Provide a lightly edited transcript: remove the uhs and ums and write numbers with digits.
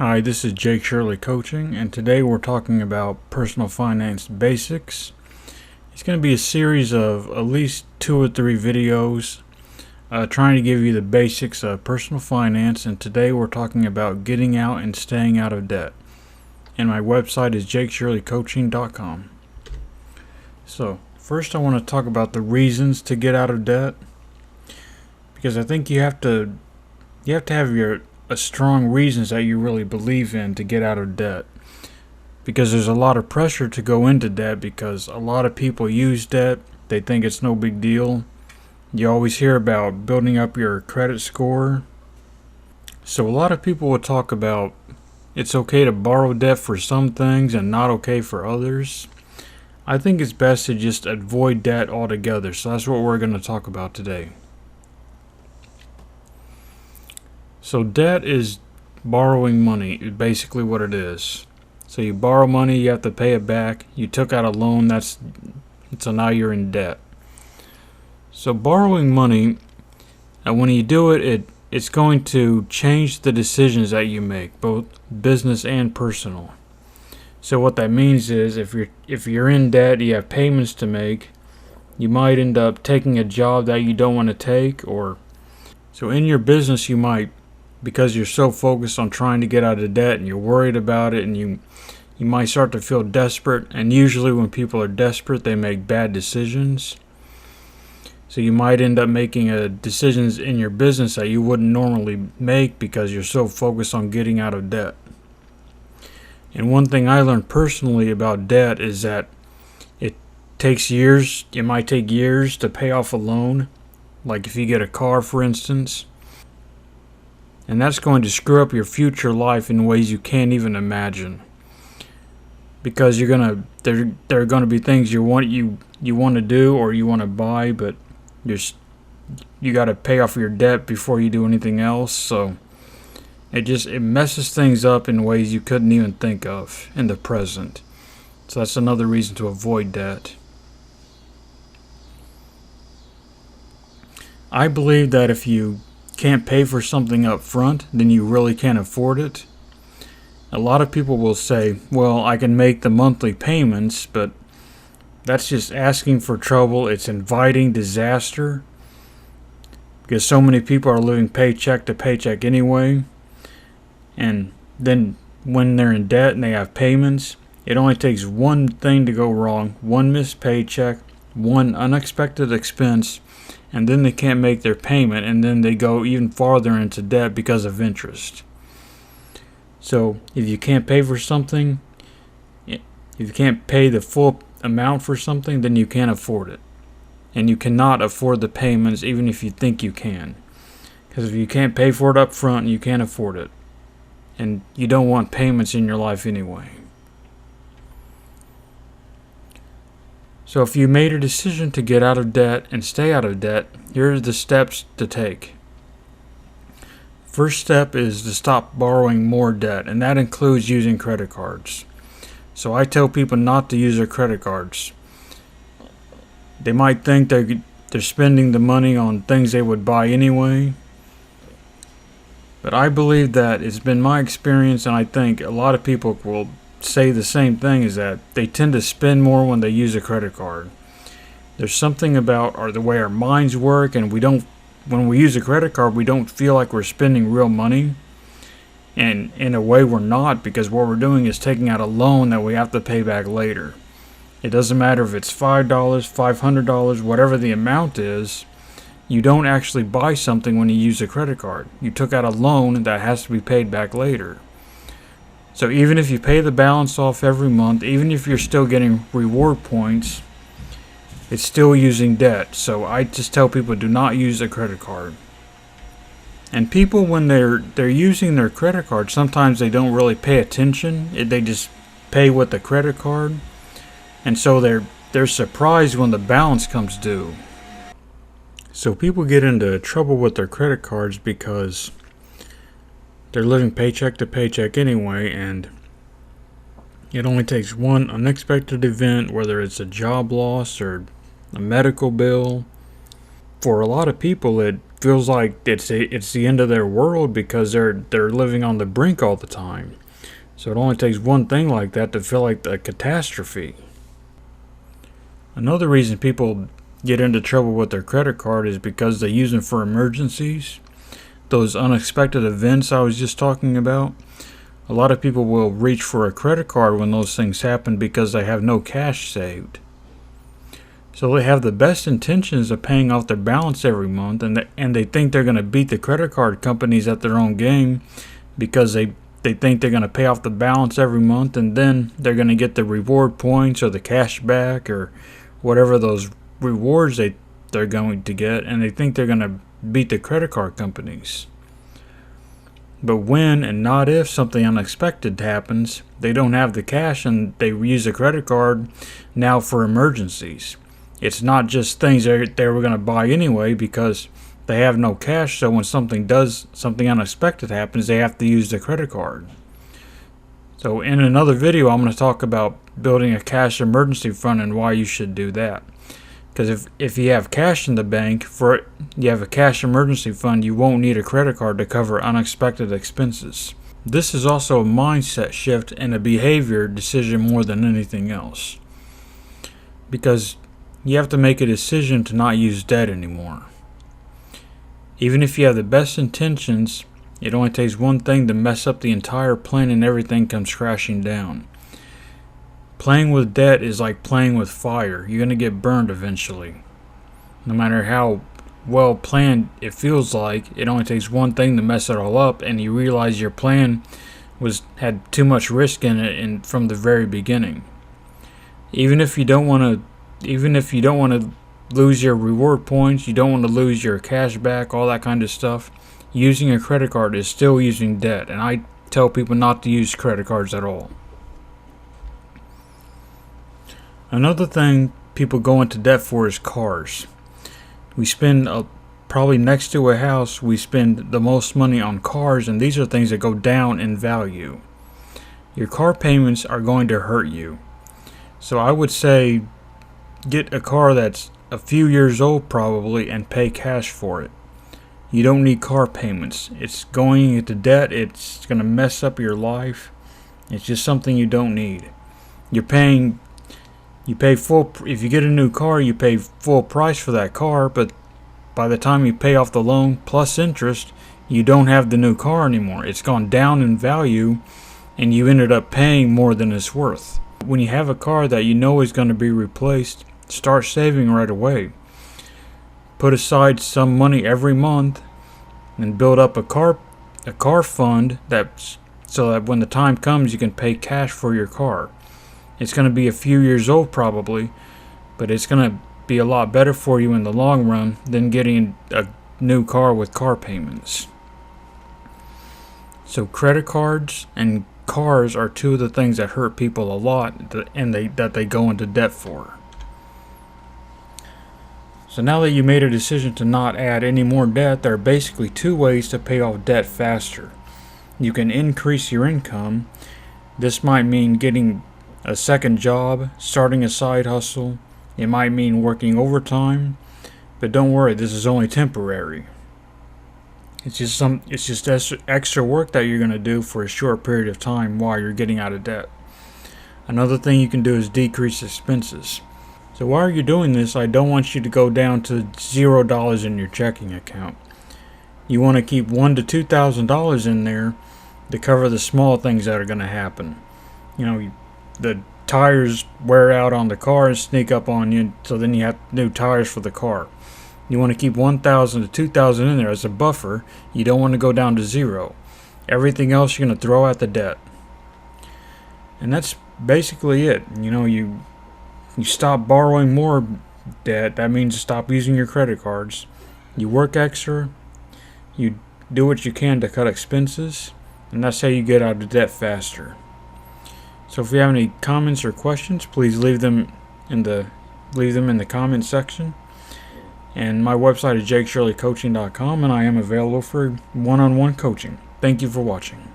Hi, this is Jake Shirley Coaching, and today we're talking about personal finance basics. It's going to be a series of at least 2 or 3 videos trying to give you the basics of personal finance, and today we're talking about getting out and staying out of debt. And my website is jakeshirleycoaching.com. So, first I want to talk about the reasons to get out of debt, because I think you have to have strong reasons that you really believe in to get out of debt, because there's a lot of pressure to go into debt because a lot of people use debt. They think it's no big deal. You always hear about building up your credit score. So a lot of people will talk about it's okay to borrow debt for some things and not okay for others. I think it's best to just avoid debt altogether. So that's what we're going to talk about today. So debt is borrowing money, basically what it is. So you borrow money, you have to pay it back. You took out a loan, so now you're in debt. So borrowing money, and when you do it, it's going to change the decisions that you make, both business and personal. So what that means is if you're in debt, you have payments to make, you might end up taking a job that you don't want to take, or so in your business you might, because you're so focused on trying to get out of debt and you're worried about it, and you might start to feel desperate. And usually when people are desperate, they make bad decisions. So you might end up making decisions in your business that you wouldn't normally make because you're so focused on getting out of debt. And one thing I learned personally about debt is that it takes years. It might take years to pay off a loan. Like if you get a car, for instance. And that's going to screw up your future life in ways you can't even imagine. Because there are going to be things you want to do or you want to buy, but you got to pay off your debt before you do anything else. So it messes things up in ways you couldn't even think of in the present. So that's another reason to avoid debt. I believe that if you can't pay for something up front, then you really can't afford it. A lot of people will say, well, I can make the monthly payments, but that's just asking for trouble. It's inviting disaster because so many people are living paycheck to paycheck anyway. And then when they're in debt and they have payments, it only takes one thing to go wrong, one missed paycheck, one unexpected expense, and then they can't make their payment, and then they go even farther into debt because of interest. So if you can't pay for something, if you can't pay the full amount for something, then you can't afford it. And you cannot afford the payments even if you think you can. Because if you can't pay for it up front, you can't afford it. And you don't want payments in your life anyway. So if you made a decision to get out of debt and stay out of debt, here are the steps to take. First step is to stop borrowing more debt, and that includes using credit cards. So I tell people not to use their credit cards. They might think they're spending the money on things they would buy anyway. But I believe that it's been my experience, and I think a lot of people will say the same thing, is that they tend to spend more when they use a credit card. There's something about the way our minds work, and when we use a credit card, we don't feel like we're spending real money. And in a way we're not, because what we're doing is taking out a loan that we have to pay back later. It doesn't matter if it's $5, $500, whatever the amount is. You don't actually buy something when you use a credit card. You took out a loan that has to be paid back later. So even if you pay the balance off every month, even if you're still getting reward points, it's still using debt. So I just tell people, do not use a credit card. And people, when they're using their credit card, sometimes they don't really pay attention. They just pay with the credit card. And so they're surprised when the balance comes due. So people get into trouble with their credit cards because they're living paycheck to paycheck anyway, and it only takes one unexpected event, whether it's a job loss or a medical bill. For a lot of people, feels like it's the end of their world because they're living on the brink all the time. So it only takes one thing like that to feel like a catastrophe. Another reason people get into trouble with their credit card is because they use them for emergencies. Those unexpected events I was just talking about. A lot of people will reach for a credit card when those things happen because they have no cash saved. So they have the best intentions of paying off their balance every month, and they think they're going to beat the credit card companies at their own game because they think they're going to pay off the balance every month, and then they're going to get the reward points or the cash back or whatever those rewards they're going to get, and they think they're going to beat the credit card companies. But when and not if something unexpected happens, they don't have the cash and they use a credit card now for emergencies. It's not just things they were going to buy anyway because they have no cash, so when something unexpected happens, they have to use the credit card. So in another video, I'm going to talk about building a cash emergency fund and why you should do that. Because if you have cash in the bank, you have a cash emergency fund, you won't need a credit card to cover unexpected expenses. This is also a mindset shift and a behavior decision more than anything else. Because you have to make a decision to not use debt anymore. Even if you have the best intentions, it only takes one thing to mess up the entire plan and everything comes crashing down. Playing with debt is like playing with fire. You're going to get burned eventually. No matter how well planned it feels like, it only takes one thing to mess it all up, and you realize your plan had too much risk in it from the very beginning. Even if you don't want to lose your reward points, you don't want to lose your cash back, all that kind of stuff, using a credit card is still using debt, and I tell people not to use credit cards at all. Another thing people go into debt for is cars. We spend probably next to a house, we spend the most money on cars, and these are things that go down in value. Your car payments are going to hurt you. So I would say get a car that's a few years old probably and pay cash for it. You don't need car payments. It's going into debt. It's going to mess up your life. It's just something you don't need. You pay full. If you get a new car, you pay full price for that car, but by the time you pay off the loan plus interest, you don't have the new car anymore. It's gone down in value, and you ended up paying more than it's worth. When you have a car that you know is going to be replaced, start saving right away. Put aside some money every month and build up a car fund so that when the time comes you can pay cash for your car. It's going to be a few years old probably, but it's going to be a lot better for you in the long run than getting a new car with car payments. So credit cards and cars are two of the things that hurt people a lot and that they go into debt for. So now that you made a decision to not add any more debt, there are basically two ways to pay off debt faster. You can increase your income. This might mean getting a second job, starting a side hustle. It might mean working overtime, but don't worry, this is only temporary. It's just extra work that you're going to do for a short period of time while you're getting out of debt. Another thing you can do is decrease expenses. So while you're doing this, I don't want you to go down to $0 in your checking account. You want to keep $1,000 to $2,000 in there to cover the small things that are going to happen. The tires wear out on the car and sneak up on you, so then you have new tires for the car. You want to keep $1,000 to $2,000 in there as a buffer. You don't want to go down to zero. Everything else you're going to throw at the debt. And that's basically it. You stop borrowing more debt. That means stop using your credit cards. You work extra. You do what you can to cut expenses. And that's how you get out of debt faster. So if you have any comments or questions, please leave them in the comment section. And my website is jakeshirleycoaching.com, and I am available for one-on-one coaching. Thank you for watching.